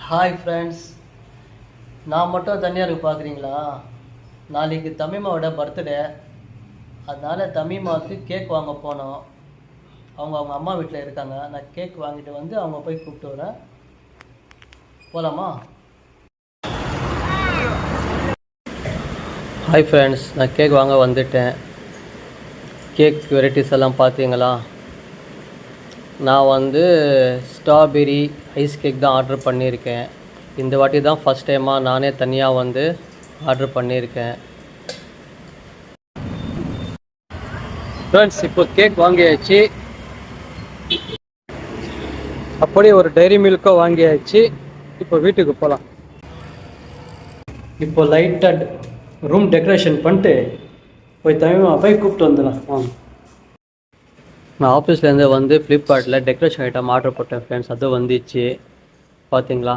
Hi friends, நான் மட்டும் தனியாக இருக்கு பார்க்குறீங்களா? நாளைக்கு தமிமாவோட பர்த்டே. அதனால் தமிமாவுக்கு கேக் வாங்க போனோம். அவங்க அம்மா வீட்டில் இருக்காங்க. நான் கேக் வாங்கிட்டு வந்து அவங்க போய் கூப்பிட்டு வரேன். போகலாமா? ஹாய் ஃப்ரெண்ட்ஸ், நான் கேக் வாங்க வந்துட்டேன். கேக் வெரைட்டிஸ் எல்லாம் பார்த்தீங்களா? நான் வந்து ஸ்ட்ராபெரி ஐஸ் கேக் தான் ஆர்டர் பண்ணியிருக்கேன். இந்த வாட்டி தான் ஃபஸ்ட் டைமாக நானே தனியாக வந்து ஆர்டர் பண்ணியிருக்கேன். ஃப்ரெண்ட்ஸ், இப்போ கேக் வாங்கியாச்சு. அப்படியே ஒரு டைரி மில்க்கும் வாங்கியாச்சு. இப்போ வீட்டுக்கு போகலாம். இப்போ லைட்டாக ரூம் டெக்கரேஷன் பண்ணிட்டு போய் போய் கூப்பிட்டு வந்துடலாம். வாங்க. நான் ஆஃபீஸ்லேருந்து வந்து ஃப்ளிப்கார்ட்டில் டெக்கரேஷன் ஐட்டம் ஆர்டர் போட்டேன் ஃப்ரெண்ட்ஸ். அது வந்துச்சு பார்த்தீங்களா?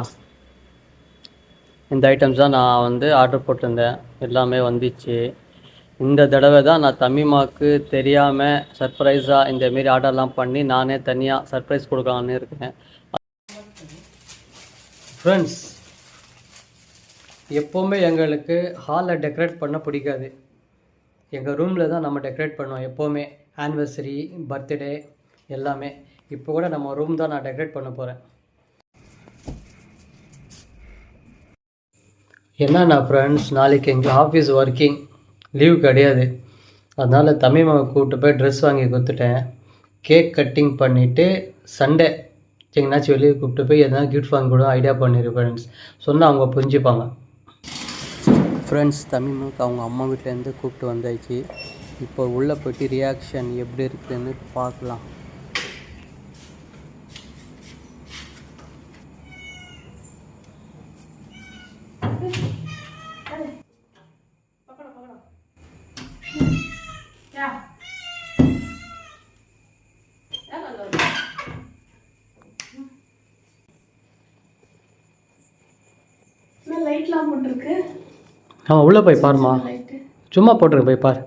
இந்த ஐட்டம்ஸ் தான் நான் வந்து ஆர்டர் போட்டிருந்தேன். எல்லாமே வந்துச்சு. இந்த தடவை தான் நான் தமிமாவுக்கு தெரியாமல் சர்ப்ரைஸாக இந்தமாரி ஆர்டர்லாம் பண்ணி நானே தனியாக சர்ப்ரைஸ் கொடுக்கலான்னு இருக்கேன். ஃப்ரெண்ட்ஸ், எப்போவுமே எங்களுக்கு ஹாலில் டெக்கரேட் பண்ண பிடிக்காது. எங்கள் ரூமில் தான் நம்ம டெக்கரேட் பண்ணுவோம் எப்போவுமே. ஆனிவர்சரி, பர்த்டே எல்லாமே. இப்போ கூட நம்ம ரூம் தான் நான் டெக்கரேட் பண்ண போகிறேன். என்னன்னா ஃப்ரெண்ட்ஸ், நாளைக்கு எங்கள் ஆஃபீஸ் ஒர்க்கிங் லீவ் கிடையாது. அதனால் தமிமாவை கூப்பிட்டு போய் ட்ரெஸ் வாங்கி கொடுத்துட்டேன். கேக் கட்டிங் பண்ணிவிட்டு சண்டே எங்கேனாச்சும் வெளியே கூப்பிட்டு போய் எதனா கிஃப்ட் வாங்கி கூட ஐடியா பண்ணிடு ஃப்ரெண்ட்ஸ். சொன்னால் அவங்க புரிஞ்சுப்பாங்க. ஃப்ரெண்ட்ஸ், தமிமாவுக்கு அவங்க அம்மா வீட்டிலேருந்து கூப்பிட்டு வந்தாச்சு. இப்போ உள்ளே போய்ட்டு ரியாக்ஷன் எப்படி இருக்குதுன்னு பார்க்கலாம். லைட்லாம் போட்டிருக்கு. ஆமாம், உள்ளே போய் பாருமா. சும்மா போட்டிருக்கு, போய் பாரு.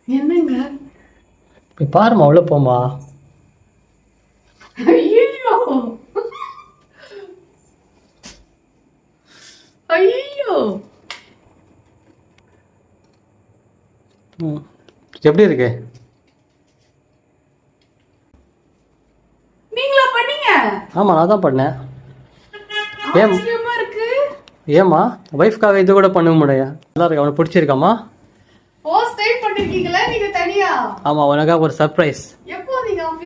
என்னங்க? போய் பாருமா, உள்ள போமா. ஐயோ ஐயோ, எப்படி இருக்கு? நீங்களா பண்ணீங்க? ஆமாம், நான் தான் பண்ணேன். ஆச்சரியமா இருக்கு. ஏம்மா, ஒய்ஃப்காக இது கூட பண்ண முடியா? நல்லா இருக்கு. அவனுக்கு பிடிச்சிருக்காமா? ஃபர்ஸ்ட் டைம் பண்ணிருக்கீங்களா நீங்க தனியா? ஆமாம், உனக்காக ஒரு சர்ப்ரைஸ்.